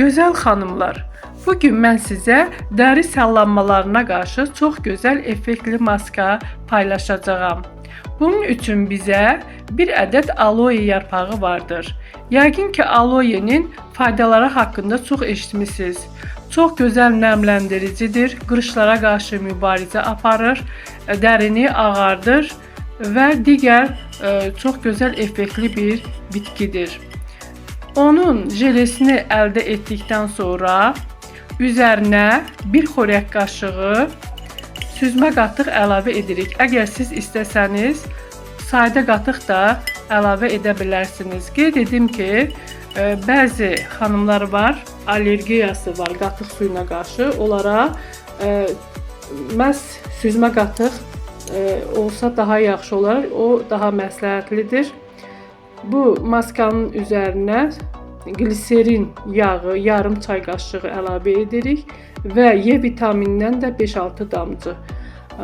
Gözəl xanımlar, bugün mən sizə dəri sallanmalarına qarşı çox gözəl effektli maska paylaşacağam. Bunun üçün bizə bir ədəd aloe yarpağı vardır. Yəqin ki, aloenin faydaları haqqında çox eşitmisiniz. Çox gözəl nəmləndiricidir, qırışlara qarşı mübarizə aparır, dərini ağardır və digər çox gözəl effektli bir bitkidir. Onun jelesini əldə etdikdən sonra üzərinə bir xörək qaşığı süzmə qatıq əlavə edirik. Əgər siz istəsəniz, sadə qatıq da əlavə edə bilərsiniz. Qeyd edim ki, bəzi xanımlar var, allergiyası var qatıq suyuna qarşı. Onlara məhz süzmə qatıq olsa daha yaxşı olar, o daha məsləhətlidir. Bu maskanın üzərinə gliserin yağı yarım çay qaşığı əlavə edirik və E vitaminindən də 5-6 damcı.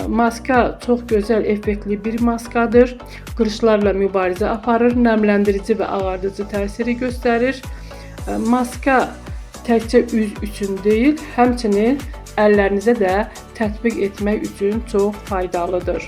Maska çox gözəl, effektli bir maskadır. Qırışlarla mübarizə aparır, nəmləndirici və ağardıcı təsiri göstərir. Maska təkcə üz üçün deyil, həmçinin əllərinizə də tətbiq etmək üçün çox faydalıdır.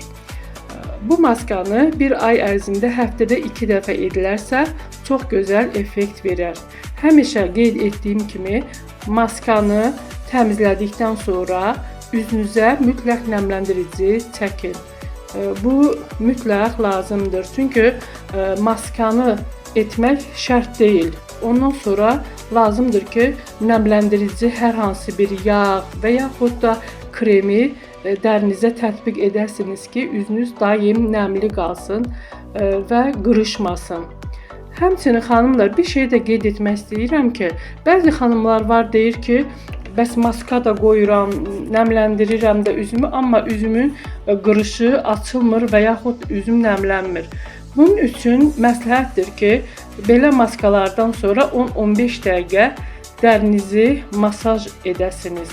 Bu maskanı bir ay ərzində həftədə 2 dəfə edilərsə, çox gözəl effekt verər. Həmişə qeyd etdiyim kimi, maskanı təmizlədikdən sonra üzünüzə mütləq nəmləndirici çəkin. Bu mütləq lazımdır. Çünki maskanı etmək şərt deyil. Ondan sonra lazımdır ki, nəmləndirici hər hansı bir yağ və yaxud da kremi dərinizə tətbiq edərsiniz ki, üzünüz daim nəmli qalsın və qırışmasın. Həmçinin xanımlar, bir şey də qeyd etmək istəyirəm ki, bəzi xanımlar var deyir ki, bəs maska da qoyuram, nəmləndirirəm də üzümü, amma üzümün qırışı açılmır və yaxud üzüm nəmlənmir. Bunun üçün məsləhətdir ki, belə maskalardan sonra 10-15 dəqiqə dərinizi masaj edəsiniz.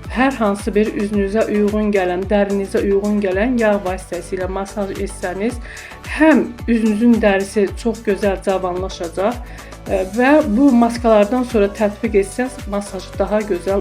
Hər hansı bir üzünüzə uyğun gələn, dərinizə uyğun gələn yağ vasitəsilə masaj etsəniz, həm üzünüzün dərisi çox gözəl cavanlaşacaq və bu maskalardan sonra tətbiq etsəz, masajı daha gözəl